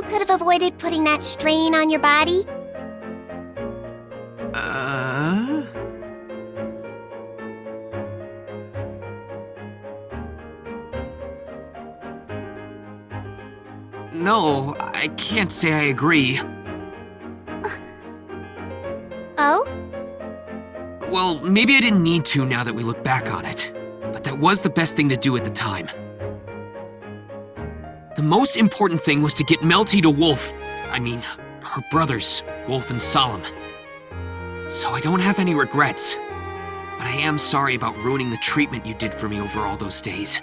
could have avoided putting that strain on your body? No, I can't say I agree. Oh? Well, maybe I didn't need to now that we look back on it. But that was the best thing to do at the time. The most important thing was to get Melty to Wolf. I mean, her brothers, Wolf and Solemn. So I don't have any regrets. But I am sorry about ruining the treatment you did for me over all those days.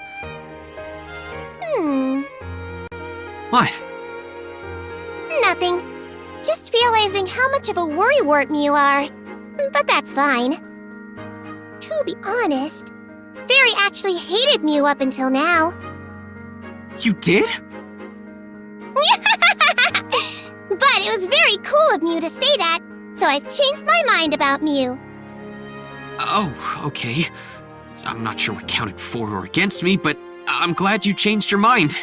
What? Nothing. Just realizing how much of a worrywart you are. But that's fine. To be honest, Fairy actually hated Mew up until now. You did? But it was very cool of Mew to say that, so I've changed my mind about Mew. Oh, okay. I'm not sure what counted for or against me, but I'm glad you changed your mind.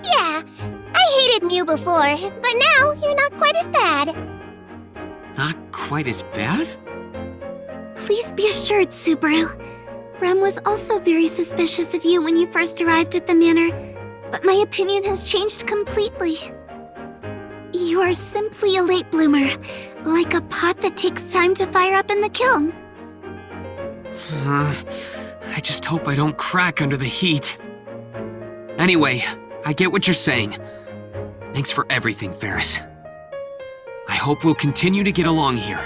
Yeah, I hated Mew before, but now you're not quite as bad. Not quite as bad? Please be assured, Subaru. Rem was also very suspicious of you when you first arrived at the manor, but my opinion has changed completely. You are simply a late bloomer, like a pot that takes time to fire up in the kiln. I just hope I don't crack under the heat. Anyway, I get what you're saying. Thanks for everything, Ferris. I hope we'll continue to get along here.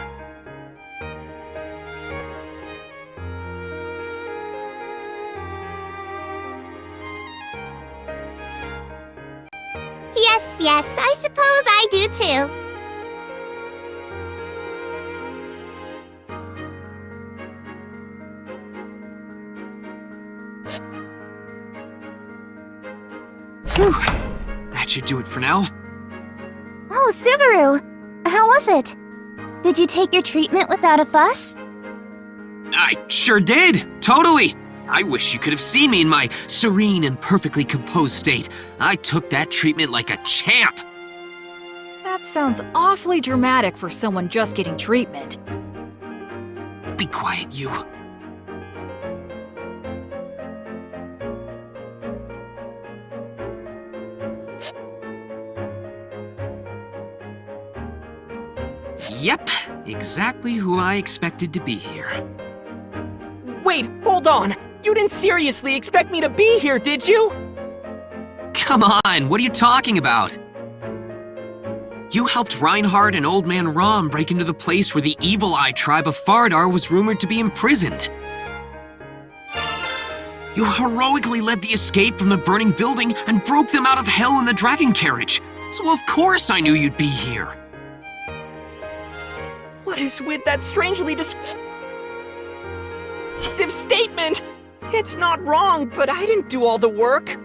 Yes, I suppose I do too. Whew. That should do it for now. Oh, Subaru! How was it? Did you take your treatment without a fuss? I sure did! Totally! I wish you could have seen me in my serene and perfectly composed state. I took that treatment like a champ! That sounds awfully dramatic for someone just getting treatment. Be quiet, you. Yep, exactly who I expected to be here. Wait, hold on! You didn't seriously expect me to be here, did you? Come on, what are you talking about? You helped Reinhardt and Old Man Rom break into the place where the Evil Eye tribe of Fardar was rumored to be imprisoned. You heroically led the escape from the burning building and broke them out of hell in the dragon carriage. So of course I knew you'd be here. What is with that strangely descriptive statement? It's not wrong, but I didn't do all the work.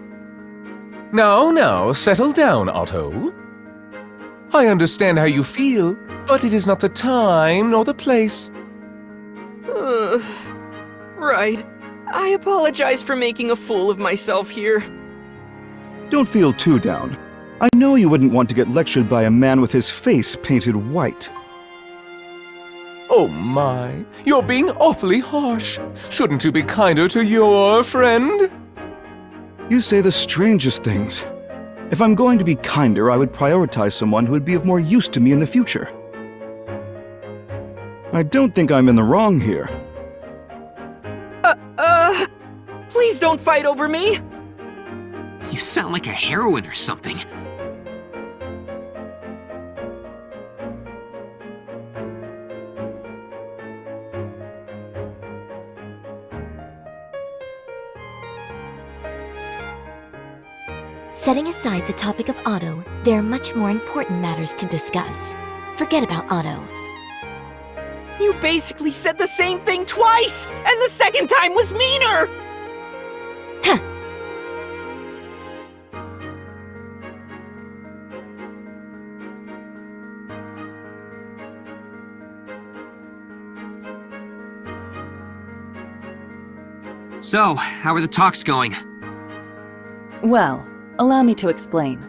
Now, settle down, Otto. I understand how you feel, but it is not the time nor the place. Right. I apologize for making a fool of myself here. Don't feel too down. I know you wouldn't want to get lectured by a man with his face painted white. Oh my, you're being awfully harsh. Shouldn't you be kinder to your friend? You say the strangest things. If I'm going to be kinder, I would prioritize someone who would be of more use to me in the future. I don't think I'm in the wrong here. Please don't fight over me! You sound like a heroine or something. Setting aside the topic of Otto, there are much more important matters to discuss. Forget about Otto. You basically said the same thing twice! And the second time was meaner! Huh. So, how are the talks going? Well, allow me to explain.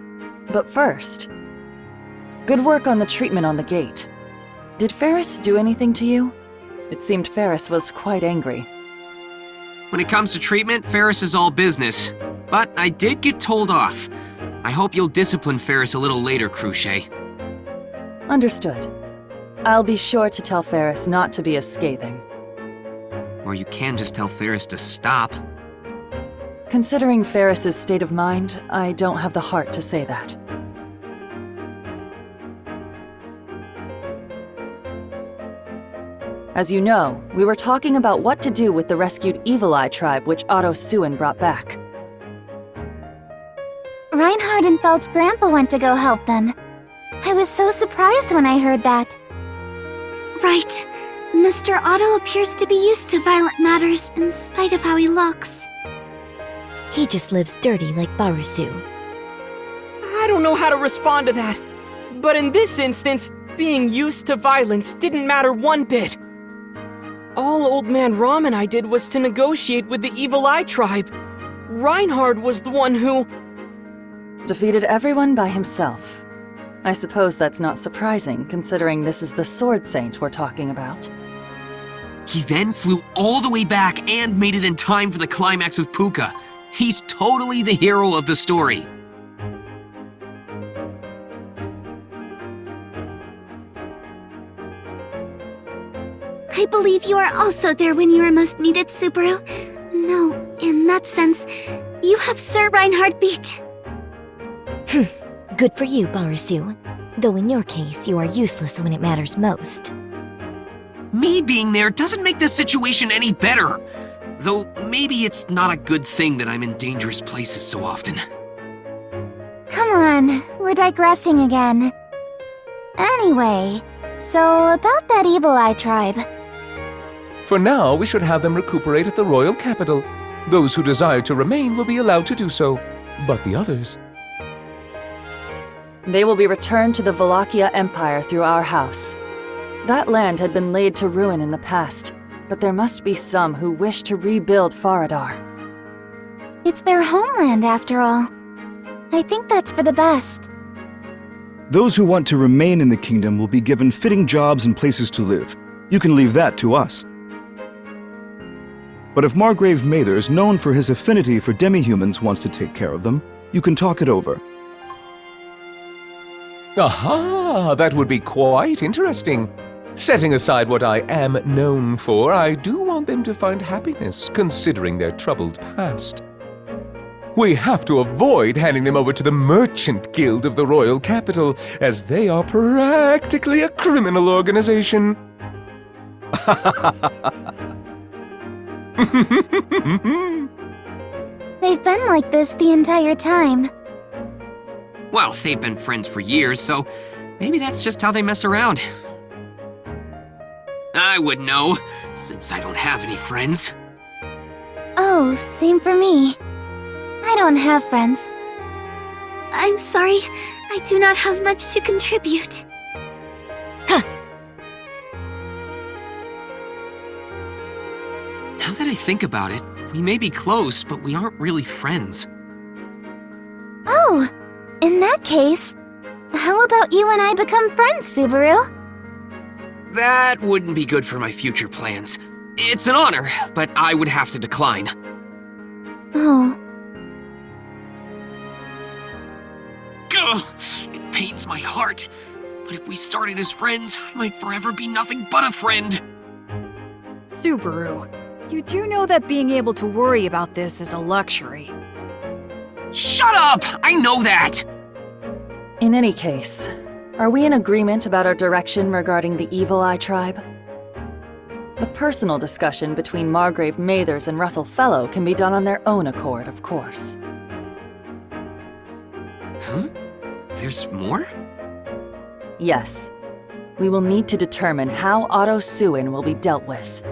But first, good work on the treatment on the gate. Did Ferris do anything to you? It seemed Ferris was quite angry. When it comes to treatment, Ferris is all business. But I did get told off. I hope you'll discipline Ferris a little later, Cruchet. Understood. I'll be sure to tell Ferris not to be as scathing. Or you can just tell Ferris to stop. Considering Ferris's state of mind, I don't have the heart to say that. As you know, we were talking about what to do with the rescued Evil Eye tribe which Otto Suin brought back. Reinhard and Feld's grandpa went to go help them. I was so surprised when I heard that. Right. Mr. Otto appears to be used to violent matters in spite of how he looks. He just lives dirty like Barusu. I don't know how to respond to that. But in this instance, being used to violence didn't matter one bit. All Old Man Rom and I did was to negotiate with the Evil Eye tribe. Reinhard was the one who... Defeated everyone by himself. I suppose that's not surprising, considering this is the Sword Saint we're talking about. He then flew all the way back and made it in time for the climax with Puka. He's totally the hero of the story. I believe you are also there when you are most needed, Subaru. No, in that sense, you have Sir Reinhard beat. Good for you, Barusu. Though in your case, you are useless when it matters most. Me being there doesn't make this situation any better. Though maybe it's not a good thing that I'm in dangerous places so often. Come on, we're digressing again. Anyway, so about that Evil Eye tribe. For now, we should have them recuperate at the royal capital. Those who desire to remain will be allowed to do so, but the others... They will be returned to the Wallachia Empire through our house. That land had been laid to ruin in the past, but there must be some who wish to rebuild Faradar. It's their homeland, after all. I think that's for the best. Those who want to remain in the kingdom will be given fitting jobs and places to live. You can leave that to us. But if Margrave Mathers, known for his affinity for demi-humans, wants to take care of them, you can talk it over. Aha! That would be quite interesting. Setting aside what I am known for, I do want them to find happiness, considering their troubled past. We have to avoid handing them over to the Merchant Guild of the Royal Capital, as they are practically a criminal organization. They've been like this the entire time. Well, they've been friends for years, so maybe that's just how they mess around. I would know, since I don't have any friends. Oh, same for me. I don't have friends. I'm sorry, I do not have much to contribute. Now that I think about it, we may be close, but we aren't really friends. Oh, in that case, how about you and I become friends, Subaru? That wouldn't be good for my future plans. It's an honor, but I would have to decline. Oh. Ugh, it pains my heart. But if we started as friends, I might forever be nothing but a friend. Subaru, you do know that being able to worry about this is a luxury. Shut up! I know that! In any case, are we in agreement about our direction regarding the Evil Eye tribe? The personal discussion between Margrave Mathers and Russell Fellow can be done on their own accord, of course. Huh? There's more? Yes. We will need to determine how Otto Suin will be dealt with.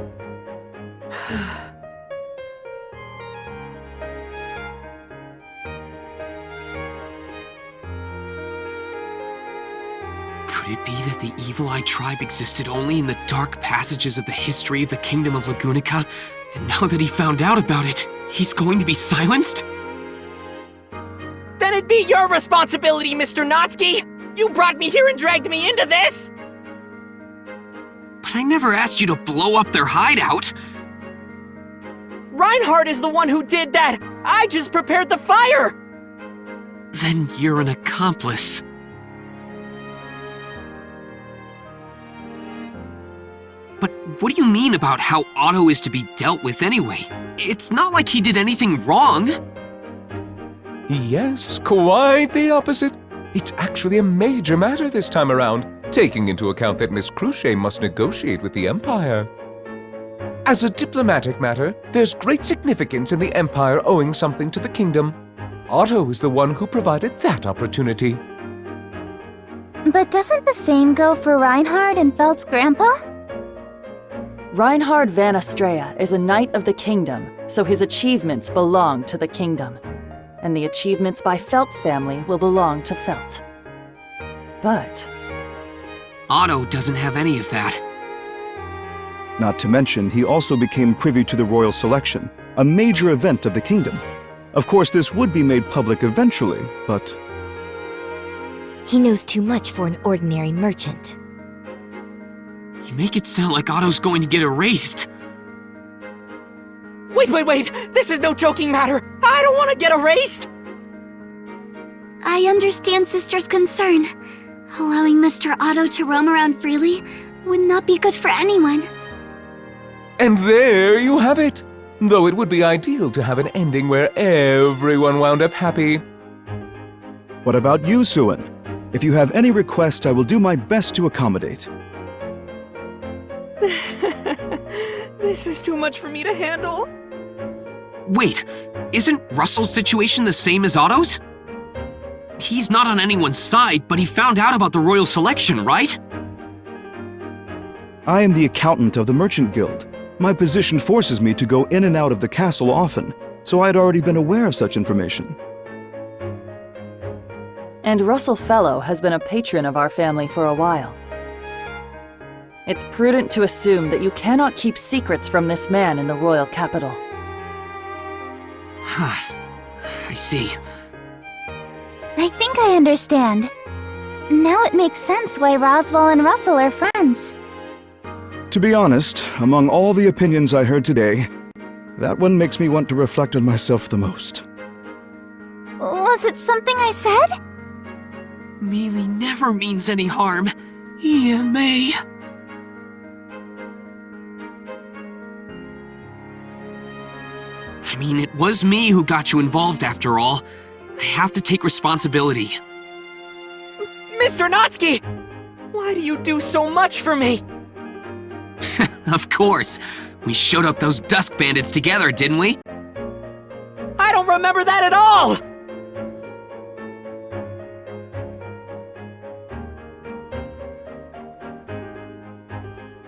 Could it be that the Evil Eye tribe existed only in the dark passages of the history of the Kingdom of Lagunica, and now that he found out about it, he's going to be silenced? Then it'd be be your responsibility, Mr. Natsuki! You brought me here and dragged me into this! But I never asked you to blow up their hideout. Reinhardt is the one who did that! I just prepared the fire! Then you're an accomplice. But what do you mean about how Otto is to be dealt with anyway? It's not like he did anything wrong. Yes, quite the opposite. It's actually a major matter this time around, taking into account that Miss Cruciate must negotiate with the Empire. As a diplomatic matter, there's great significance in the Empire owing something to the kingdom. Otto is the one who provided that opportunity. But doesn't the same go for Reinhardt and Felt's grandpa? Reinhard van Astrea is a knight of the kingdom, so his achievements belong to the kingdom. And the achievements by Felt's family will belong to Felt. But Otto doesn't have any of that. Not to mention, he also became privy to the royal selection, a major event of the kingdom. Of course, this would be made public eventually, but... He knows too much for an ordinary merchant. You make it sound like Otto's going to get erased. Wait! This is no joking matter! I don't want to get erased! I understand Sister's concern. Allowing Mr. Otto to roam around freely would not be good for anyone. And there you have it! Though it would be ideal to have an ending where everyone wound up happy. What about you, Suen? If you have any request, I will do my best to accommodate. This is too much for me to handle. Wait, isn't Russell's situation the same as Otto's? He's not on anyone's side, but he found out about the royal selection, right? I am the accountant of the Merchant Guild. My position forces me to go in and out of the castle often, so I had already been aware of such information. And Russell Fellow has been a patron of our family for a while. It's prudent to assume that you cannot keep secrets from this man in the royal capital. I see. I think I understand. Now it makes sense why Roswell and Russell are friends. To be honest, among all the opinions I heard today, that one makes me want to reflect on myself the most. Was it something I said? Melee never means any harm. Yeah, May. I mean, it was me who got you involved after all. I have to take responsibility. Mr. Natsuki! Why do you do so much for me? Of course. We showed up those Dusk Bandits together, didn't we? I don't remember that at all!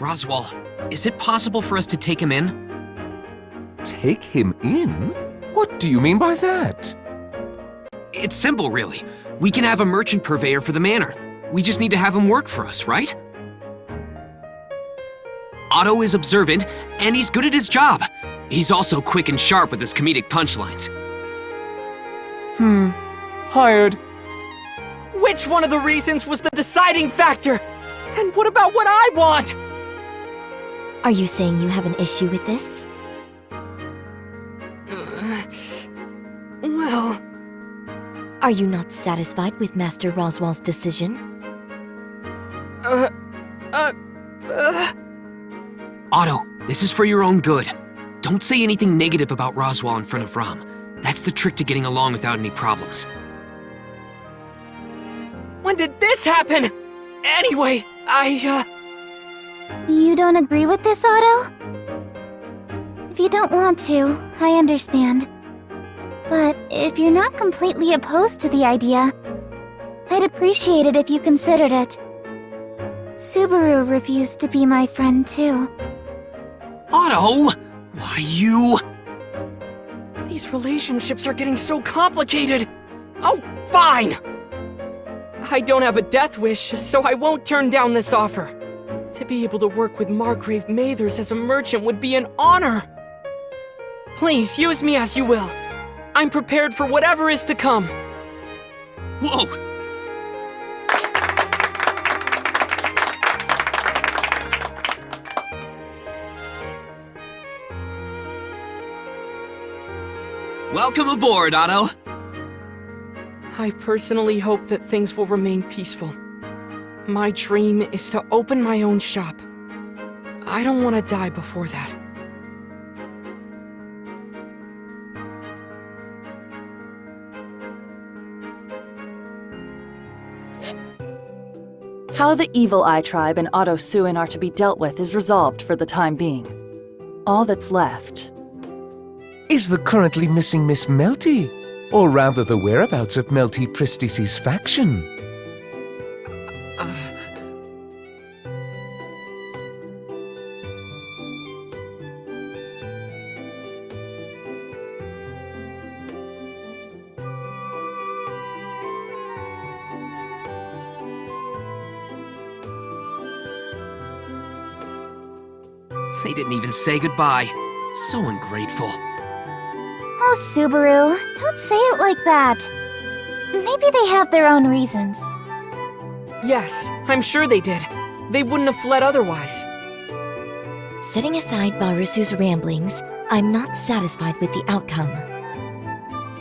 Roswell, is it possible for us to take him in? Take him in? What do you mean by that? It's simple, really. We can have a merchant purveyor for the manor. We just need to have him work for us, right? Otto is observant, and he's good at his job. He's also quick and sharp with his comedic punchlines. Hired. Which one of the reasons was the deciding factor? And what about what I want? Are you saying you have an issue with this? Well... Are you not satisfied with Master Roswell's decision? Otto, this is for your own good. Don't say anything negative about Roswell in front of Rom. That's the trick to getting along without any problems. When did this happen? Anyway, You don't agree with this, Otto? If you don't want to, I understand. But if you're not completely opposed to the idea, I'd appreciate it if you considered it. Subaru refused to be my friend too. Otto! Why you... These relationships are getting so complicated! Oh, fine! I don't have a death wish, so I won't turn down this offer. To be able to work with Margrave Mathers as a merchant would be an honor! Please, use me as you will. I'm prepared for whatever is to come. Whoa! Welcome aboard, Otto. I personally hope that things will remain peaceful. My dream is to open my own shop. I don't want to die before that. How the Evil Eye Tribe and Otto Suin are to be dealt with is resolved for the time being. All that's left Is the currently missing Miss Melty, or rather the whereabouts of Melty Priestis's faction? They didn't even say goodbye. So ungrateful. Oh, Subaru, don't say it like that. Maybe they have their own reasons. Yes, I'm sure they did. They wouldn't have fled otherwise. Setting aside Barusu's ramblings, I'm not satisfied with the outcome.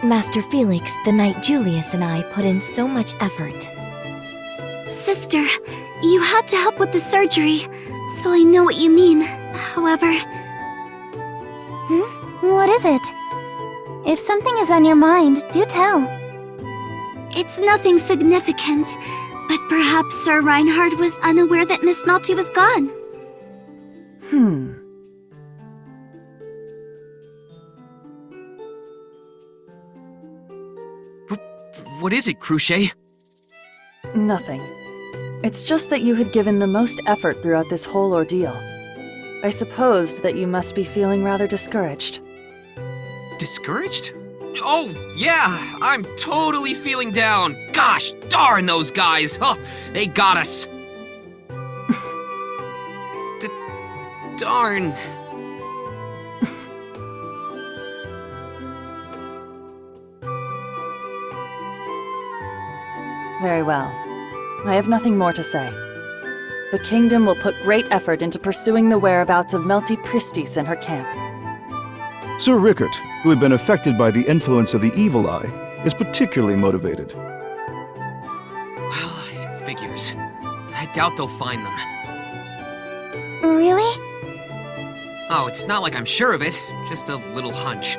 Master Felix, the knight Julius, and I put in so much effort. Sister, you had to help with the surgery, so I know what you mean. However... What is it? If something is on your mind, do tell. It's nothing significant, but perhaps Sir Reinhard was unaware that Miss Melty was gone. What is it, Cruchet? nothing. It's just that you had given the most effort throughout this whole ordeal. I supposed that you must be feeling rather discouraged. Discouraged? Oh, yeah, I'm totally feeling down. Gosh darn those guys. Oh, they got us. Darn. Very well. I have nothing more to say. The kingdom will put great effort into pursuing the whereabouts of Melty Priestis and her camp. Sir Rickert, who had been affected by the influence of the Evil Eye, is particularly motivated. Well, it figures. I doubt they'll find them. Really? Oh, it's not like I'm sure of it, just a little hunch.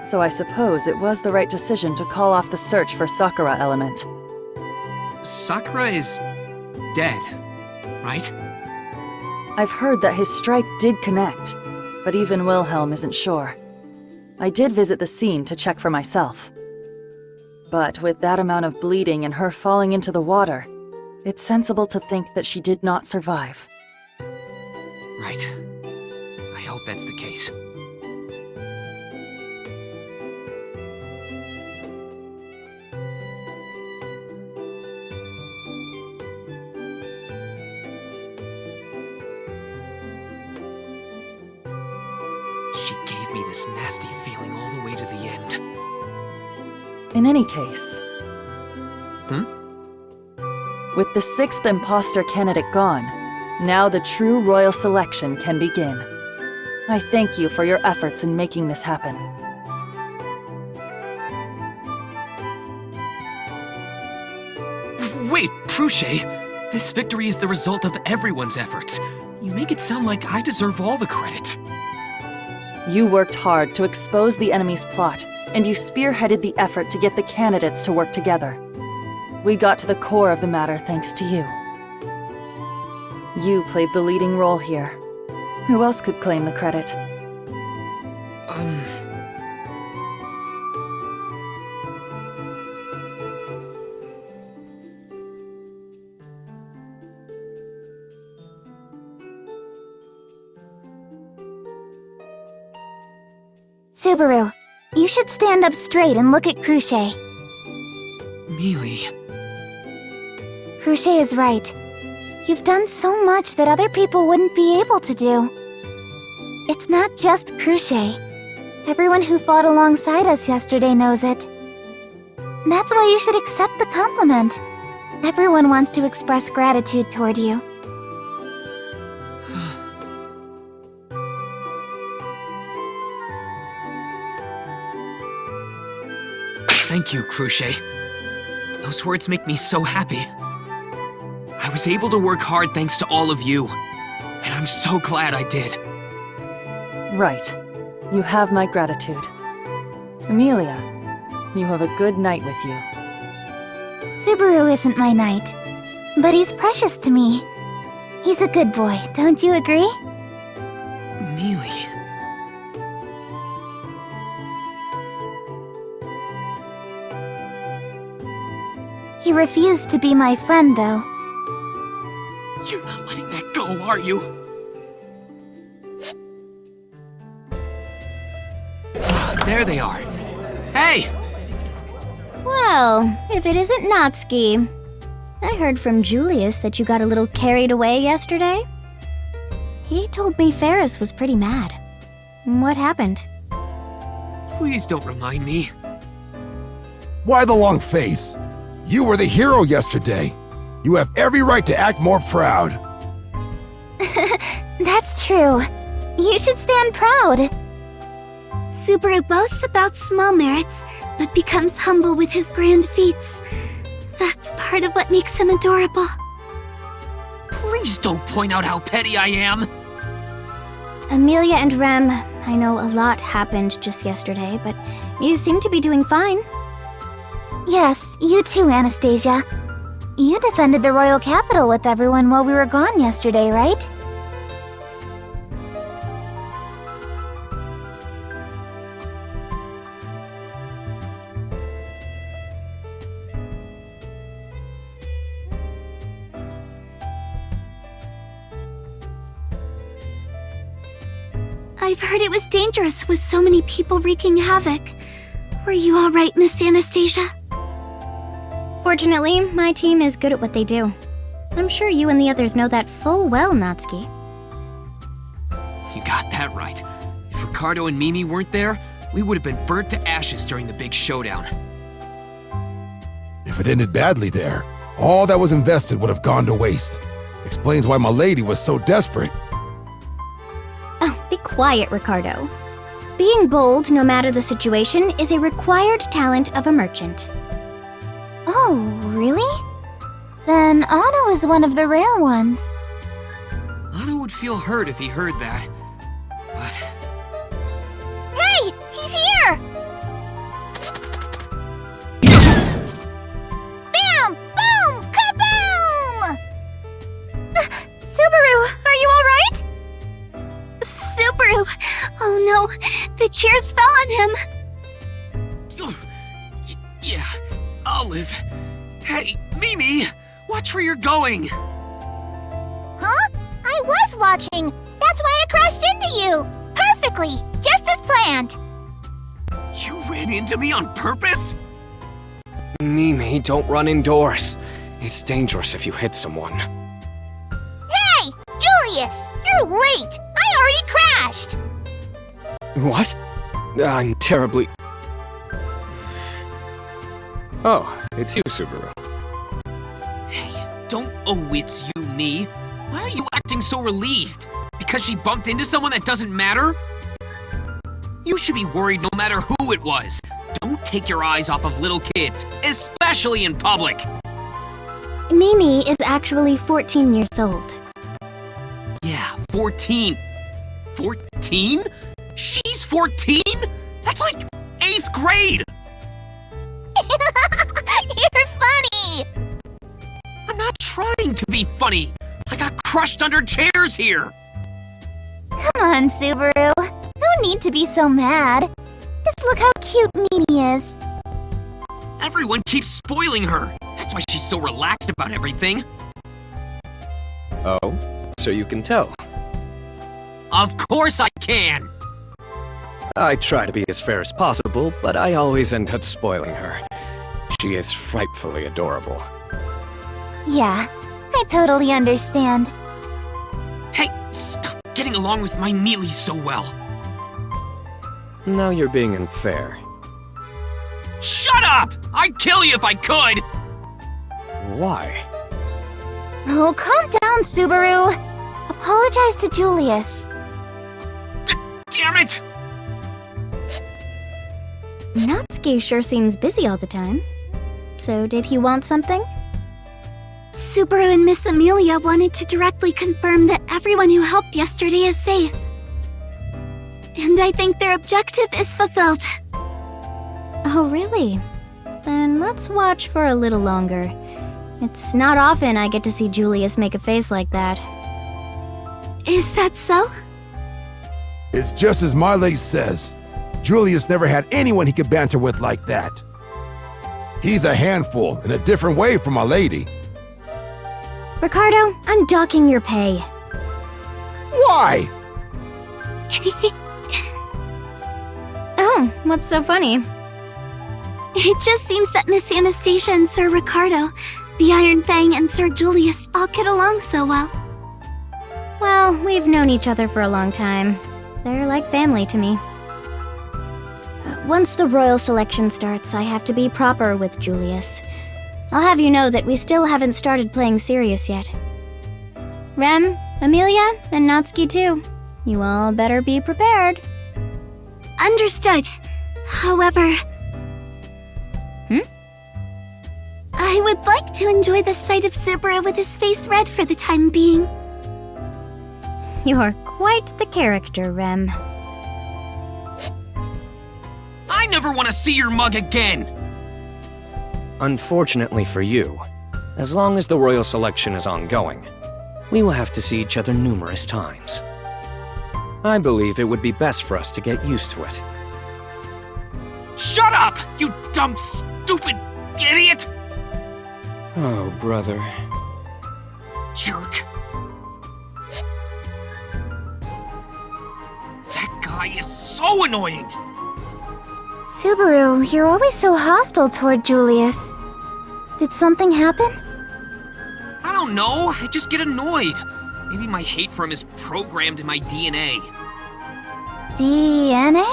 So I suppose it was the right decision to call off the search for Sakura Element. Sakura is dead, right? I've heard that his strike did connect, but even Wilhelm isn't sure. I did visit the scene to check for myself. But with that amount of bleeding and her falling into the water, it's sensible to think that she did not survive. Right. I hope that's the case. She gave me this nasty feeling all the way to the end. In any case... Hmm? With the 6th imposter candidate gone, now the true royal selection can begin. I thank you for your efforts in making this happen. Wait, Cruchet! This victory is the result of everyone's efforts. You make it sound like I deserve all the credit. You worked hard to expose the enemy's plot, and you spearheaded the effort to get the candidates to work together. We got to the core of the matter thanks to you. You played the leading role here. Who else could claim the credit? Subaru, you should stand up straight and look at Cruchet. Mealy. Cruchet is right. You've done so much that other people wouldn't be able to do. It's not just Cruchet. Everyone who fought alongside us yesterday knows it. That's why you should accept the compliment. Everyone wants to express gratitude toward you. Thank you, Cruchet. Those words make me so happy. I was able to work hard thanks to all of you, and I'm so glad I did. Right. You have my gratitude. Amelia, you have a good knight with you. Subaru isn't my knight, but he's precious to me. He's a good boy, don't you agree? Mealy. He refused to be my friend, though. You're not letting that go, are you? There they are. Hey! Well, if it isn't Natsuki. I heard from Julius that you got a little carried away yesterday. He told me Ferris was pretty mad. What happened? Please don't remind me. Why the long face? You were the hero yesterday. You have every right to act more proud. That's true. You should stand proud. Subaru boasts about small merits, but becomes humble with his grand feats. That's part of what makes him adorable. Please don't point out how petty I am. Amelia and Rem, I know a lot happened just yesterday, but you seem to be doing fine. Yes, you too, Anastasia. You defended the royal capital with everyone while we were gone yesterday, right? I've heard it was dangerous with so many people wreaking havoc. Were you all right, Miss Anastasia? Fortunately, my team is good at what they do. I'm sure you and the others know that full well, Natsuki. You got that right. If Ricardo and Mimi weren't there, we would have been burnt to ashes during the big showdown. If it ended badly there, all that was invested would have gone to waste. Explains why my lady was so desperate. Oh, be quiet, Ricardo. Being bold, no matter the situation, is a required talent of a merchant. Oh, really? Then Otto is one of the rare ones. Otto would feel hurt if he heard that. But Hey! He's here! Bam! Boom! Kaboom! Subaru, are you alright? Subaru! Oh no, the chairs fell on him. yeah, I'll live. Hey, Mimi, watch where you're going. Huh? I was watching. That's why I crashed into you. Perfectly, just as planned. You ran into me on purpose? Mimi, don't run indoors. It's dangerous if you hit someone. Hey, Julius, you're late. I already crashed. What? I'm terribly... Oh, it's you, Subaru. Hey, don't it's you, me. Why are you acting so relieved? Because she bumped into someone that doesn't matter? You should be worried no matter who it was. Don't take your eyes off of little kids, especially in public. Mimi is actually 14 years old. Yeah, 14. 14? She's 14? That's like 8th grade! You're funny. I'm not trying to be funny. I got crushed under chairs here. Come on, Subaru. No need to be so mad. Just look how cute Mimi is. Everyone keeps spoiling her. That's why she's so relaxed about everything. Oh, so you can tell. Of course I can! I try to be as fair as possible, but I always end up spoiling her. She is frightfully adorable. Yeah, I totally understand. Hey, stop getting along with my Mealy so well. Now you're being unfair. Shut up! I I'd kill you if I could! Why? Oh, calm down, Subaru. Apologize to Julius. Damn it! Natsuki sure seems busy all the time. So did he want something? Subaru and Miss Amelia wanted to directly confirm that everyone who helped yesterday is safe. And I think their objective is fulfilled. Oh, really? Then let's watch for a little longer. It's not often I get to see Julius make a face like that. Is that so? It's just as my lady says. Julius never had anyone he could banter with like that. He's a handful in a different way from my lady. Ricardo, I'm docking your pay. Why? Oh, what's so funny? It just seems that Miss Anastasia and Sir Ricardo, the Iron Fang and Sir Julius all get along so well. Well, we've known each other for a long time. They're like family to me. Once the royal selection starts, I have to be proper with Julius. I'll have you know that we still haven't started playing serious yet. Rem, Amelia, and Natsuki too. You all better be prepared. Understood. However... I would like to enjoy the sight of Subaru with his face red for the time being. You're quite the character, Rem. I never want to see your mug again! Unfortunately for you, as long as the royal selection is ongoing, we will have to see each other numerous times. I believe it would be best for us to get used to it. Shut up, you dumb, stupid idiot! Oh, brother. Jerk. That guy is so annoying! Subaru, you're always so hostile toward Julius. Did something happen? I don't know, I just get annoyed. Maybe my hate for him is programmed in my DNA. DNA?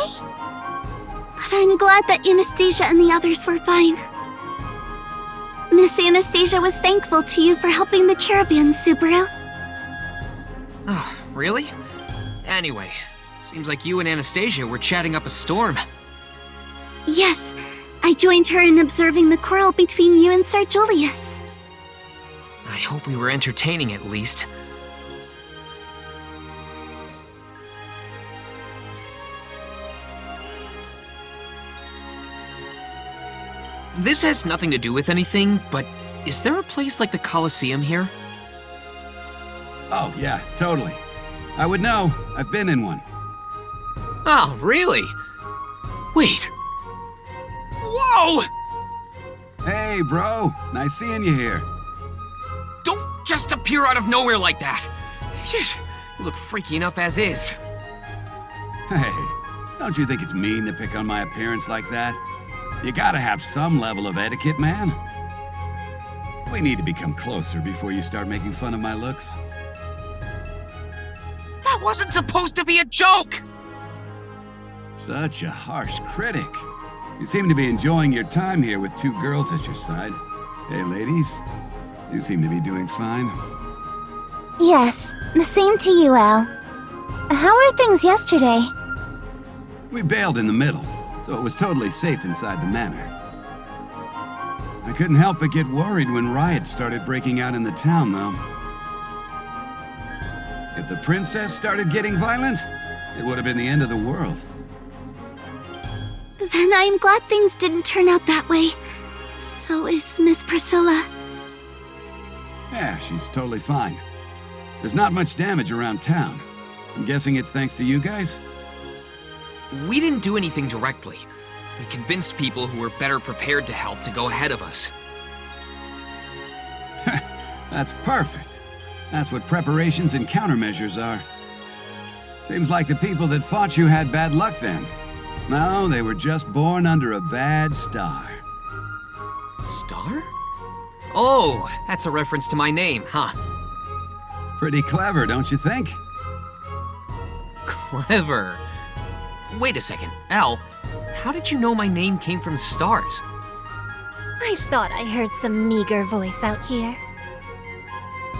But I'm glad that Anastasia and the others were fine. Miss Anastasia was thankful to you for helping the caravan, Subaru. Oh, really? Anyway, seems like you and Anastasia were chatting up a storm. Yes, I joined her in observing the quarrel between you and Sir Julius. I hope we were entertaining at least. This has nothing to do with anything, but is there a place like the Colosseum here? Oh, yeah, totally. I would know. I've been in one. Oh, really? Wait. Whoa! Hey, bro. Nice seeing you here. Don't just appear out of nowhere like that. Shit, you look freaky enough as is. Hey, don't you think it's mean to pick on my appearance like that? You gotta have some level of etiquette, man. We need to become closer before you start making fun of my looks. That wasn't supposed to be a joke! Such a harsh critic. You seem to be enjoying your time here with two girls at your side. Hey, ladies. You seem to be doing fine. Yes, the same to you, Al. How were things yesterday? We bailed in the middle, so it was totally safe inside the manor. I couldn't help but get worried when riots started breaking out in the town, though. If the princess started getting violent, it would have been the end of the world. Then I'm glad things didn't turn out that way. So is Miss Priscilla. Yeah, she's totally fine. There's not much damage around town. I'm guessing it's thanks to you guys? We didn't do anything directly. We convinced people who were better prepared to help to go ahead of us. That's perfect. That's what preparations and countermeasures are. Seems like the people that fought you had bad luck then. No, they were just born under a bad star. Star? Oh, that's a reference to my name, huh? Pretty clever, don't you think? Clever. Wait a second, Al, how did you know my name came from stars? I thought I heard some meager voice out here.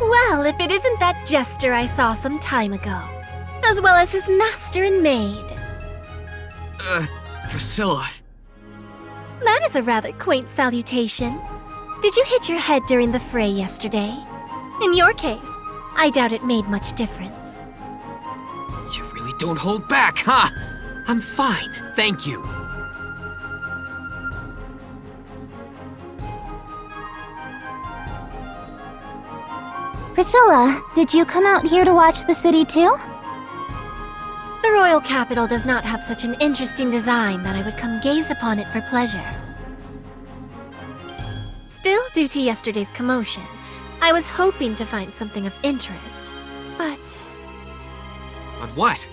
Well, if it isn't that jester I saw some time ago, as well as his master and maid. Priscilla. That is a rather quaint salutation. Did you hit your head during the fray yesterday? In your case, I doubt it made much difference. You really don't hold back, huh? I'm fine, thank you. Priscilla, did you come out here to watch the city too? The royal capital does not have such an interesting design that I would come gaze upon it for pleasure. Still, due to yesterday's commotion, I was hoping to find something of interest, but... But what?